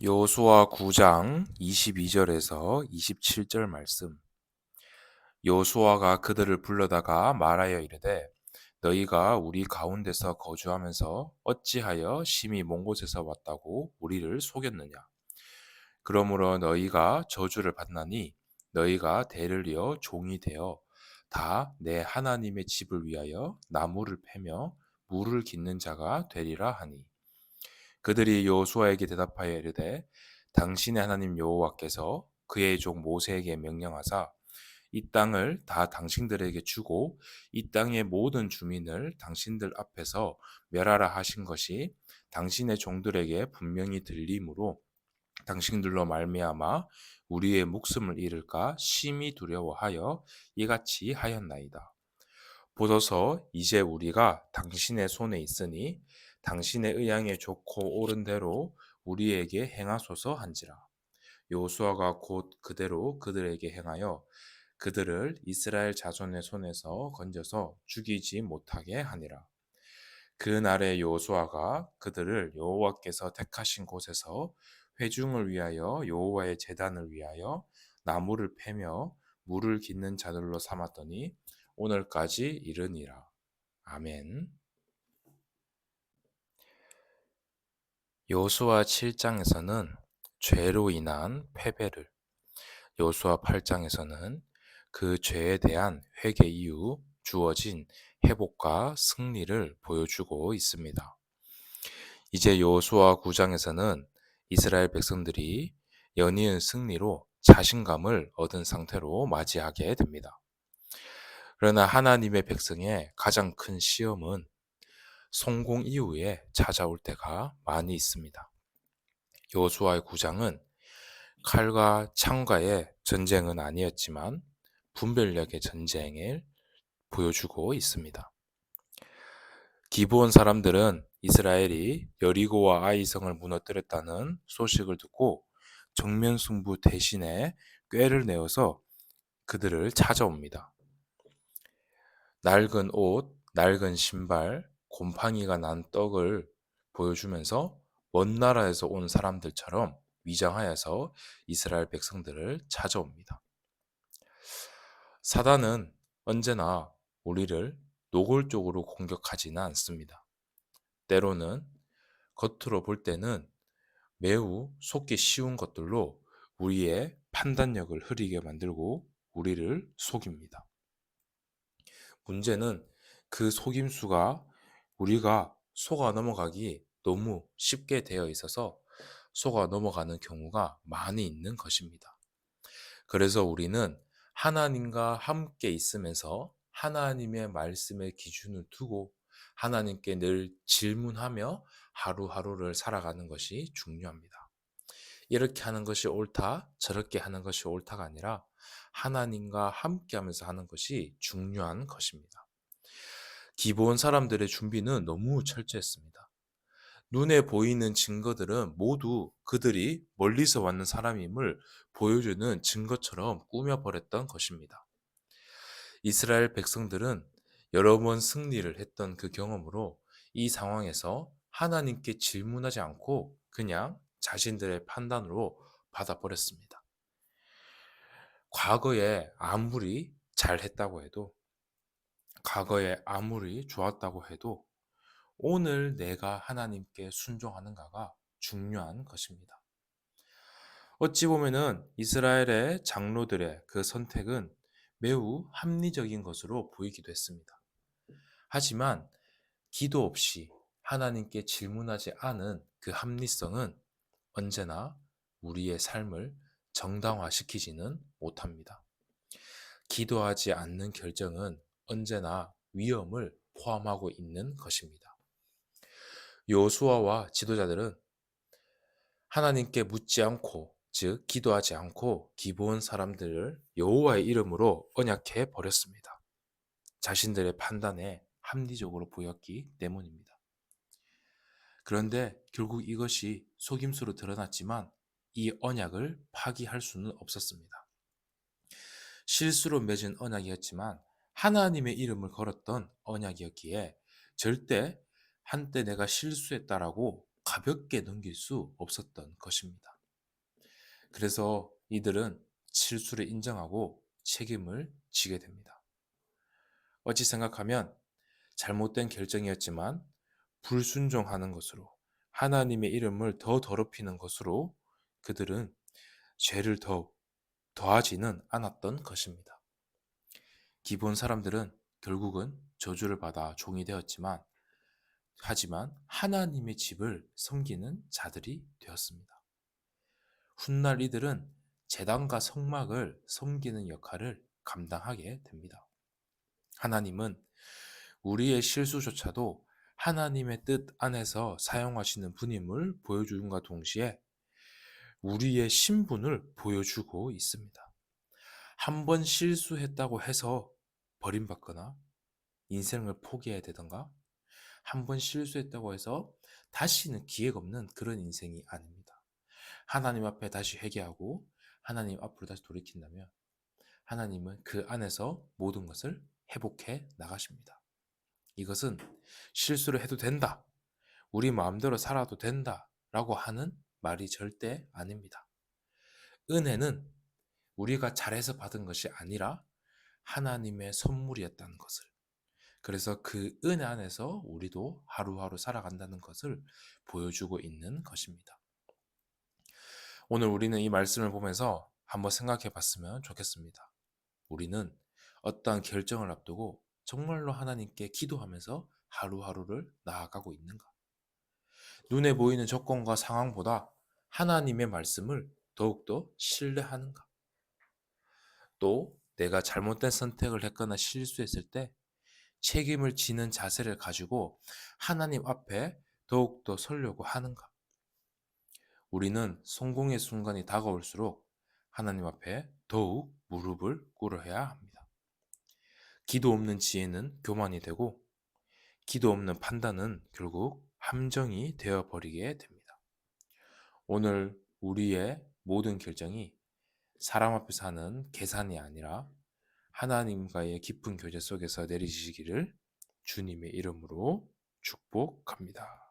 여호수아 9장 22절에서 27절 말씀. 여호수아가 그들을 불러다가 말하여 이르되 너희가 우리 가운데서 거주하면서 어찌하여 심히 먼 곳에서 왔다고 우리를 속였느냐. 그러므로 너희가 저주를 받나니 너희가 대를 이어 종이 되어 다 내 하나님의 집을 위하여 나무를 패며 물을 깃는 자가 되리라 하니. 그들이 여호수아에게 대답하여 이르되 당신의 하나님 여호와께서 그의 종 모세에게 명령하사 이 땅을 다 당신들에게 주고 이 땅의 모든 주민을 당신들 앞에서 멸하라 하신 것이 당신의 종들에게 분명히 들리므로 당신들로 말미암아 우리의 목숨을 잃을까 심히 두려워하여 이같이 하였나이다. 보소서 이제 우리가 당신의 손에 있으니 당신의 의향에 좋고 옳은 대로 우리에게 행하소서 한지라. 여호수아가 곧 그대로 그들에게 행하여 그들을 이스라엘 자손의 손에서 건져서 죽이지 못하게 하니라. 그 날에 여호수아가 그들을 여호와께서 택하신 곳에서 회중을 위하여 여호와의 제단을 위하여 나무를 패며 물을 깃는 자들로 삼았더니 오늘까지 이르니라. 아멘. 여호수아 7장에서는 죄로 인한 패배를, 여호수아 8장에서는 그 죄에 대한 회개 이후 주어진 회복과 승리를 보여주고 있습니다. 이제 여호수아 9장에서는 이스라엘 백성들이 연이은 승리로 자신감을 얻은 상태로 맞이하게 됩니다. 그러나 하나님의 백성의 가장 큰 시험은 성공 이후에 찾아올 때가 많이 있습니다. 여호수아의 9장은 칼과 창과의 전쟁은 아니었지만 분별력의 전쟁을 보여주고 있습니다. 기브온 사람들은 이스라엘이 여리고와 아이성을 무너뜨렸다는 소식을 듣고 정면 승부 대신에 꾀를 내어서 그들을 찾아옵니다. 낡은 옷, 낡은 신발, 곰팡이가 난 떡을 보여주면서 먼 나라에서 온 사람들처럼 위장하여서 이스라엘 백성들을 찾아옵니다. 사단은 언제나 우리를 노골적으로 공격하지는 않습니다. 때로는 겉으로 볼 때는 매우 속기 쉬운 것들로 우리의 판단력을 흐리게 만들고 우리를 속입니다. 문제는 그 속임수가 우리가 속아 넘어가기 너무 쉽게 되어 있어서 속아 넘어가는 경우가 많이 있는 것입니다. 그래서 우리는 하나님과 함께 있으면서 하나님의 말씀의 기준을 두고 하나님께 늘 질문하며 하루하루를 살아가는 것이 중요합니다. 이렇게 하는 것이 옳다, 저렇게 하는 것이 옳다가 아니라 하나님과 함께 하면서 하는 것이 중요한 것입니다. 기본 사람들의 준비는 너무 철저했습니다. 눈에 보이는 증거들은 모두 그들이 멀리서 왔는 사람임을 보여주는 증거처럼 꾸며버렸던 것입니다. 이스라엘 백성들은 여러 번 승리를 했던 그 경험으로 이 상황에서 하나님께 질문하지 않고 그냥 자신들의 판단으로 받아버렸습니다. 과거에 아무리 잘했다고 해도, 과거에 아무리 좋았다고 해도 오늘 내가 하나님께 순종하는가가 중요한 것입니다. 어찌 보면은 이스라엘의 장로들의 그 선택은 매우 합리적인 것으로 보이기도 했습니다. 하지만 기도 없이 하나님께 질문하지 않은 그 합리성은 언제나 우리의 삶을 정당화시키지는 못합니다. 기도하지 않는 결정은 언제나 위험을 포함하고 있는 것입니다. 여호수아와 지도자들은 하나님께 묻지 않고, 즉 기도하지 않고 기브온 사람들을 여호와의 이름으로 언약해 버렸습니다. 자신들의 판단에 합리적으로 보였기 때문입니다. 그런데 결국 이것이 속임수로 드러났지만 이 언약을 파기할 수는 없었습니다. 실수로 맺은 언약이었지만 하나님의 이름을 걸었던 언약이었기에 절대 한때 내가 실수했다라고 가볍게 넘길 수 없었던 것입니다. 그래서 이들은 실수를 인정하고 책임을 지게 됩니다. 어찌 생각하면 잘못된 결정이었지만 불순종하는 것으로 하나님의 이름을 더 더럽히는 것으로 그들은 죄를 더 더하지는 않았던 것입니다. 기본 사람들은 결국은 저주를 받아 종이 되었지만 하지만 하나님의 집을 섬기는 자들이 되었습니다. 훗날 이들은 제단과 성막을 섬기는 역할을 감당하게 됩니다. 하나님은 우리의 실수조차도 하나님의 뜻 안에서 사용하시는 분임을 보여주는과 동시에 우리의 신분을 보여주고 있습니다. 한 번 실수했다고 해서 버림받거나 인생을 포기해야 되던가 한 번 실수했다고 해서 다시는 기회가 없는 그런 인생이 아닙니다. 하나님 앞에 다시 회개하고 하나님 앞으로 다시 돌이킨다면 하나님은 그 안에서 모든 것을 회복해 나가십니다. 이것은 실수를 해도 된다. 우리 마음대로 살아도 된다. 라고 하는 말이 절대 아닙니다. 은혜는 우리가 잘해서 받은 것이 아니라 하나님의 선물이었다는 것을. 그래서 그 은혜 안에서 우리도 하루하루 살아간다는 것을 보여주고 있는 것입니다. 오늘 우리는 이 말씀을 보면서 한번 생각해 봤으면 좋겠습니다. 우리는 어떠한 결정을 앞두고 정말로 하나님께 기도하면서 하루하루를 나아가고 있는가? 눈에 보이는 조건과 상황보다 하나님의 말씀을 더욱더 신뢰하는가? 또 내가 잘못된 선택을 했거나 실수했을 때 책임을 지는 자세를 가지고 하나님 앞에 더욱더 서려고 하는가? 우리는 성공의 순간이 다가올수록 하나님 앞에 더욱 무릎을 꿇어야 합니다. 기도 없는 지혜는 교만이 되고 기도 없는 판단은 결국 함정이 되어버리게 됩니다. 오늘 우리의 모든 결정이 사람 앞에서 하는 계산이 아니라 하나님과의 깊은 교제 속에서 내리시기를 주님의 이름으로 축복합니다.